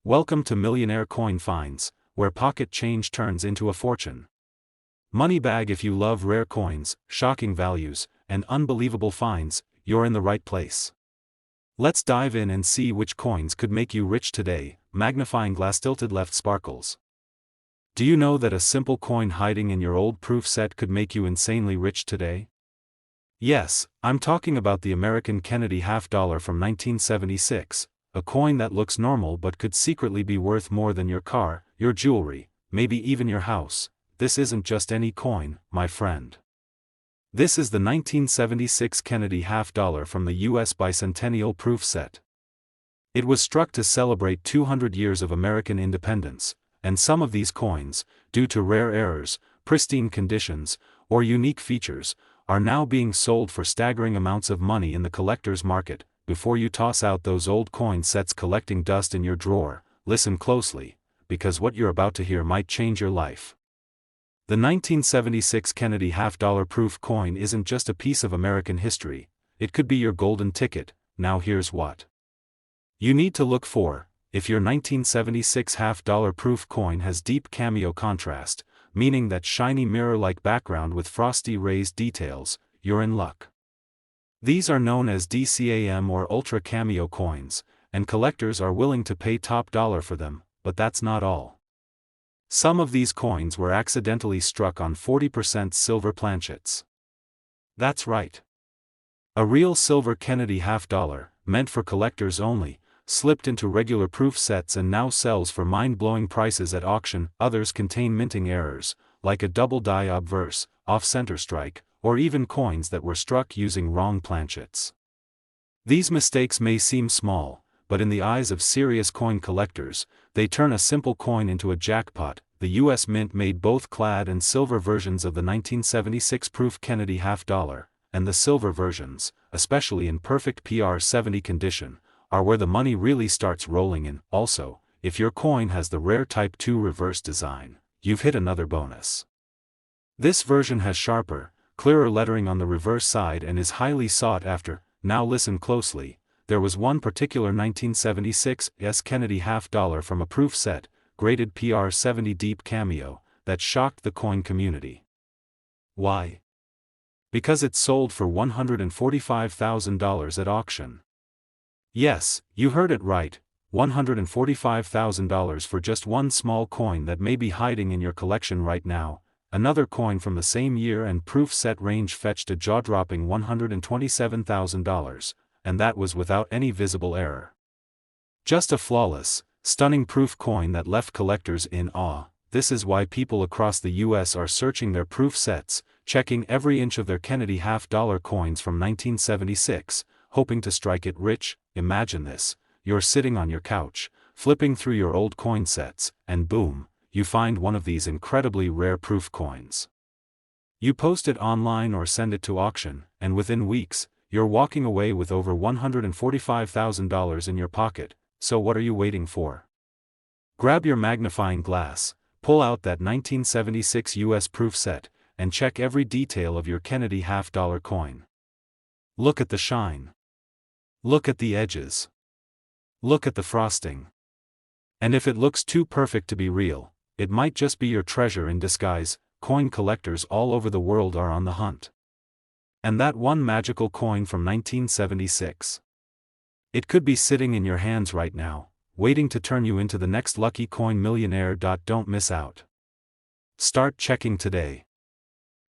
Welcome to Millionaire Coin Finds, where pocket change turns into a fortune. Money bag. If you love rare coins, shocking values, and unbelievable finds, you're in the right place. Let's dive in and see which coins could make you rich today. Magnifying glass. Tilted left sparkles. Do you know that a simple coin hiding in your old proof set could make you insanely rich today? Yes, I'm talking about the American Kennedy $50 from 1976. A coin that looks normal but could secretly be worth more than your car, your jewelry, maybe even your house. This isn't just any coin, my friend. This is the 1976 Kennedy $50 from the U.S. Bicentennial Proof Set. It was struck to celebrate 200 years of American independence, and some of these coins, due to rare errors, pristine conditions, or unique features, are now being sold for staggering amounts of money in the collector's market. Before you toss out those old coin sets collecting dust in your drawer, listen closely, because what you're about to hear might change your life. The 1976 Kennedy $50 proof coin isn't just a piece of American history, it could be your golden ticket. Now here's what you need to look for. If your 1976 $50 proof coin has deep cameo contrast, meaning that shiny mirror-like background with frosty raised details, you're in luck. These are known as DCAM or Ultra Cameo coins, and collectors are willing to pay top dollar for them, but that's not all. Some of these coins were accidentally struck on 40% silver planchets. That's right. A real silver Kennedy $50, meant for collectors only, slipped into regular proof sets and now sells for mind-blowing prices at auction. Others contain minting errors, like a double die obverse, off-center strike, or even coins that were struck using wrong planchets. These mistakes may seem small, but in the eyes of serious coin collectors, they turn a simple coin into a jackpot. The U.S. Mint made both clad and silver versions of the 1976 proof Kennedy $50, and the silver versions, especially in perfect PR70 condition, are where the money really starts rolling in. Also, if your coin has the rare Type 2 reverse design, you've hit another bonus. This version has sharper, clearer lettering on the reverse side and is highly sought after. Now listen closely. There was one particular 1976 Kennedy $50 from a proof set, graded PR70 deep cameo, that shocked the coin community. Why? Because it sold for $145,000 at auction. Yes, you heard it right, $145,000 for just one small coin that may be hiding in your collection right now. Another coin from the same year and proof set range fetched a jaw-dropping $127,000, and that was without any visible error. Just a flawless, stunning proof coin that left collectors in awe. This is why people across the US are searching their proof sets, checking every inch of their Kennedy $50 coins from 1976, hoping to strike it rich. Imagine this, you're sitting on your couch, flipping through your old coin sets, and boom, you find one of these incredibly rare proof coins. You post it online or send it to auction, and within weeks, you're walking away with over $145,000 in your pocket. So what are you waiting for? Grab your magnifying glass, pull out that 1976 US proof set, and check every detail of your Kennedy $50 coin. Look at the shine. Look at the edges. Look at the frosting. And if it looks too perfect to be real, it might just be your treasure in disguise. Coin collectors all over the world are on the hunt. And that one magical coin from 1976. It could be sitting in your hands right now, waiting to turn you into the next lucky coin millionaire. Don't miss out. Start checking today.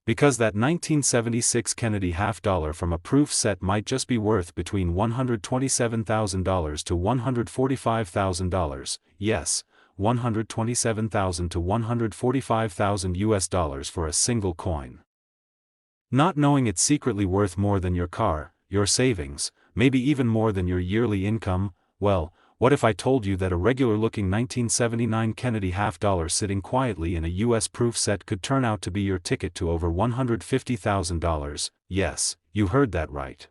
Because that 1976 Kennedy $50 from a proof set might just be worth between $127,000 to $145,000. Yes, $127,000 to $145,000 for a single coin. Not knowing it's secretly worth more than your car, your savings, maybe even more than your yearly income. Well, what if I told you that a regular-looking 1979 Kennedy $50 sitting quietly in a US proof set could turn out to be your ticket to over $150,000? Yes, you heard that right.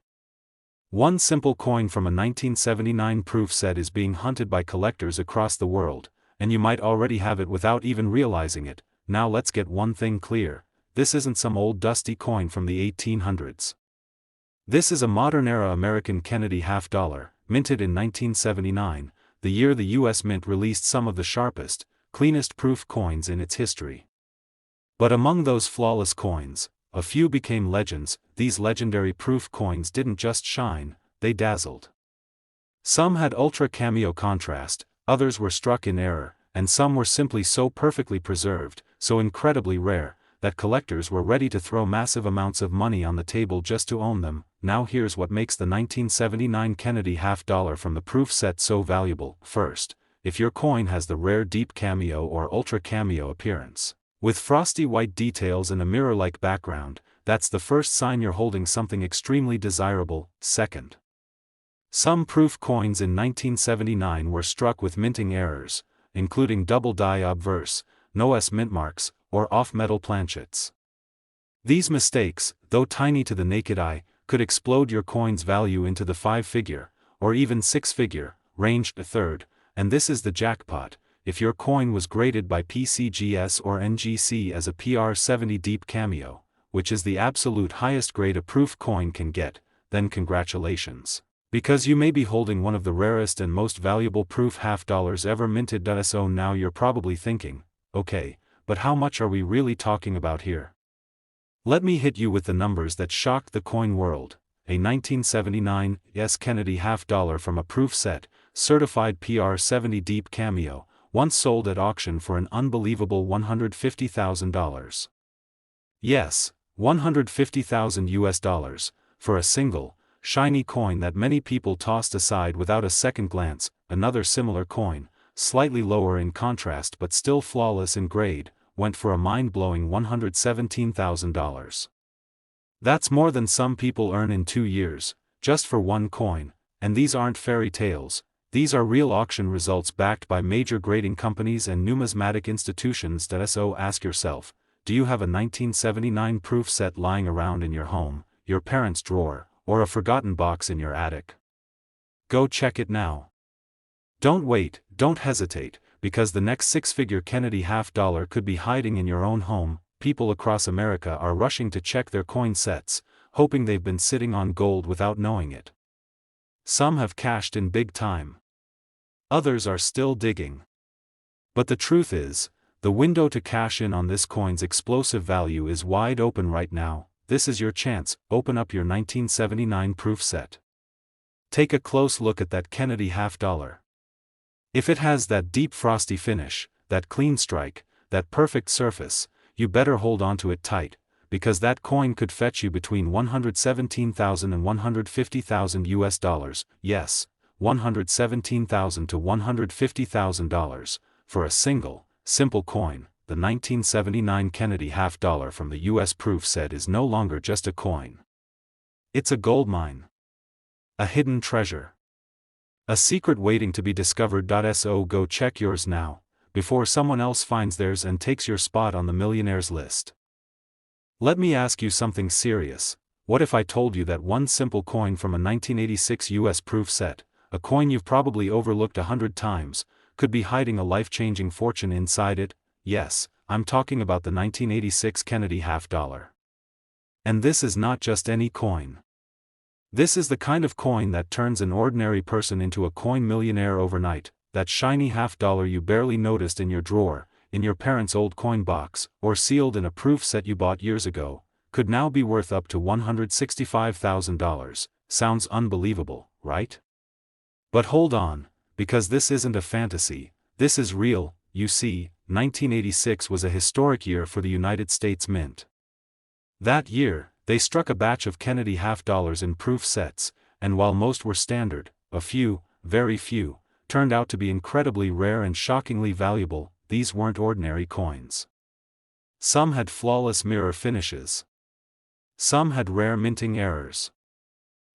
One simple coin from a 1979 proof set is being hunted by collectors across the world, and you might already have it without even realizing it. Now let's get one thing clear. This isn't some old dusty coin from the 1800s. This is a modern-era American Kennedy $50, minted in 1979. the year the US Mint released some of the sharpest, cleanest proof coins in its history. But among those flawless coins, a few became legends. These legendary proof coins didn't just shine, they dazzled. Some had ultra cameo contrast, others were struck in error, and some were simply so perfectly preserved, so incredibly rare, that collectors were ready to throw massive amounts of money on the table just to own them. Now here's what makes the 1979 Kennedy half dollar from the proof set so valuable. First, if your coin has the rare deep cameo or ultra cameo appearance, with frosty white details and a mirror-like background, that's the first sign you're holding something extremely desirable. Second, some proof coins in 1979 were struck with minting errors, including double die obverse, no S mint marks, or off-metal planchets. These mistakes, though tiny to the naked eye, could explode your coin's value into the 5-figure, or even 6-figure, range. Third, and this is the jackpot, if your coin was graded by PCGS or NGC as a PR70 deep cameo, which is the absolute highest grade a proof coin can get, then congratulations. Because you may be holding one of the rarest and most valuable proof half dollars ever minted. So now you're probably thinking, okay, but how much are we really talking about here? Let me hit you with the numbers that shocked the coin world. A 1979 S Kennedy half dollar from a proof set, certified PR70 deep cameo, once sold at auction for an unbelievable $150,000. Yes, $150,000 for a single, shiny coin that many people tossed aside without a second glance. Another similar coin, slightly lower in contrast but still flawless in grade, went for a mind-blowing $117,000. That's more than some people earn in 2 years, just for one coin, and these aren't fairy tales, these are real auction results backed by major grading companies and numismatic institutions. So ask yourself, do you have a 1979 proof set lying around in your home, your parents' drawer, or a forgotten box in your attic? Go check it now. Don't wait, don't hesitate, because the next 6-figure Kennedy half dollar could be hiding in your own home. People across America are rushing to check their coin sets, hoping they've been sitting on gold without knowing it. Some have cashed in big time. Others are still digging. But the truth is, the window to cash in on this coin's explosive value is wide open right now. This is your chance. Open up your 1979 proof set. Take a close look at that Kennedy half dollar. If it has that deep frosty finish, that clean strike, that perfect surface, you better hold on to it tight, because that coin could fetch you between $117,000 and $150,000. Yes, $117,000 to $150,000 for a single, simple coin. The 1979 Kennedy half dollar from the US proof set is no longer just a coin. It's a goldmine. A hidden treasure. A secret waiting to be discovered. So go check yours now, before someone else finds theirs and takes your spot on the millionaires list. Let me ask you something serious. What if I told you that one simple coin from a 1986 US proof set, a coin you've probably overlooked 100 times, could be hiding a life-changing fortune inside it? Yes, I'm talking about the 1986 Kennedy half dollar. And this is not just any coin. This is the kind of coin that turns an ordinary person into a coin millionaire overnight. That shiny half dollar you barely noticed in your drawer, in your parents' old coin box, or sealed in a proof set you bought years ago, could now be worth up to $165,000. Sounds unbelievable, right? But hold on, because this isn't a fantasy, this is real. You see, 1986 was a historic year for the United States Mint. That year, they struck a batch of Kennedy half dollars in proof sets, and while most were standard, a few, very few, turned out to be incredibly rare and shockingly valuable. These weren't ordinary coins. Some had flawless mirror finishes. Some had rare minting errors.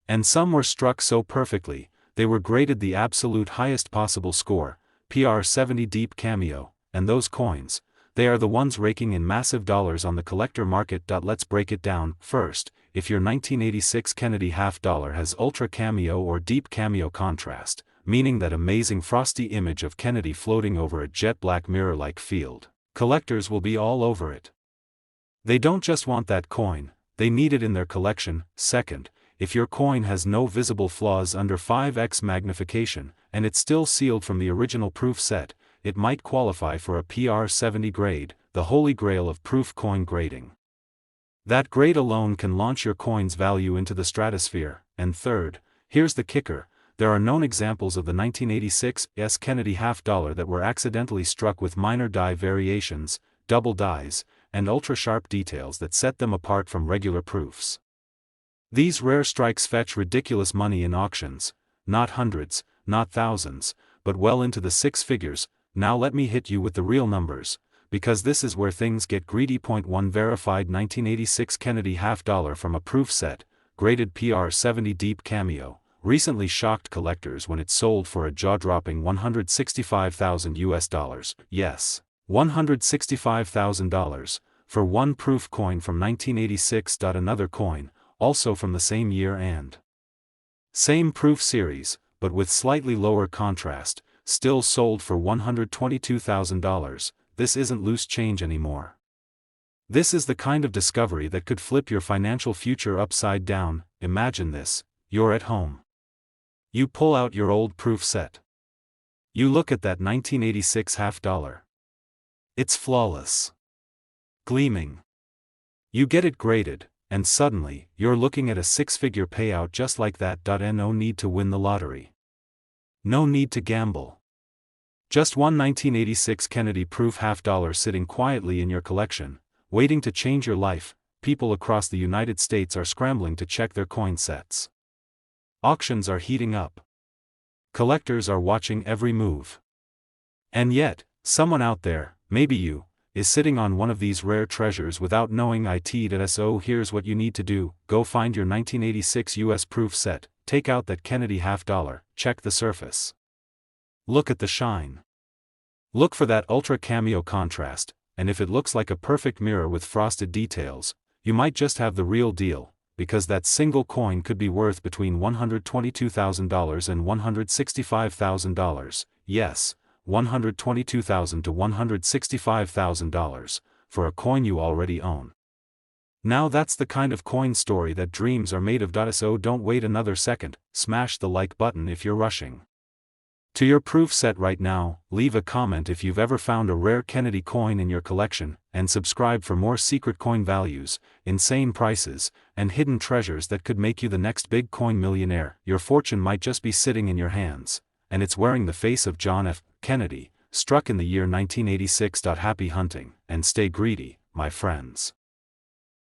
And some were struck so perfectly, they were graded the absolute highest possible score, PR70 deep cameo, and those coins, they are the ones raking in massive dollars on the collector market. Let's break it down. First, if your 1986 Kennedy half dollar has ultra cameo or deep cameo contrast, meaning that amazing frosty image of Kennedy floating over a jet black mirror-like field, collectors will be all over it. They don't just want that coin, they need it in their collection. Second, if your coin has no visible flaws under 5x magnification, and it's still sealed from the original proof set, it might qualify for a PR70 grade, the holy grail of proof coin grading. That grade alone can launch your coin's value into the stratosphere. And third, here's the kicker, there are known examples of the 1986 Kennedy half-dollar that were accidentally struck with minor die variations, double dies, and ultra-sharp details that set them apart from regular proofs. These rare strikes fetch ridiculous money in auctions, not hundreds, not thousands, but well into the six figures. Now let me hit you with the real numbers, because this is where things get greedy. 1 Verified 1986 Kennedy half-dollar from a proof set, graded PR70 deep cameo, recently shocked collectors when it sold for a jaw-dropping $165,000. Yes, $165,000, for one proof coin from 1986. Another coin, also from the same year and same proof series, but with slightly lower contrast, still sold for $122,000. This isn't loose change anymore. This is the kind of discovery that could flip your financial future upside down. Imagine this, you're at home. You pull out your old proof set. You look at that 1986 half-dollar. It's flawless. Gleaming. You get it graded, and suddenly, you're looking at a six-figure payout just like that. No need to win the lottery. No need to gamble. Just one 1986 Kennedy proof half-dollar sitting quietly in your collection, waiting to change your life. People across the United States are scrambling to check their coin sets. Auctions are heating up. Collectors are watching every move. And yet, someone out there, maybe you, is sitting on one of these rare treasures without knowing it. So here's what you need to do: go find your 1986 US proof set, take out that Kennedy half-dollar, check the surface. Look at the shine. Look for that ultra cameo contrast, and if it looks like a perfect mirror with frosted details, you might just have the real deal, because that single coin could be worth between $122,000 and $165,000. Yes, $122,000 to $165,000, for a coin you already own. Now that's the kind of coin story that dreams are made of. So don't wait another second, smash the like button if you're rushing to your proof set right now, leave a comment if you've ever found a rare Kennedy coin in your collection, and subscribe for more secret coin values, insane prices, and hidden treasures that could make you the next big coin millionaire. Your fortune might just be sitting in your hands, and it's wearing the face of John F. Kennedy, struck in the year 1986. Happy hunting, and stay greedy, my friends.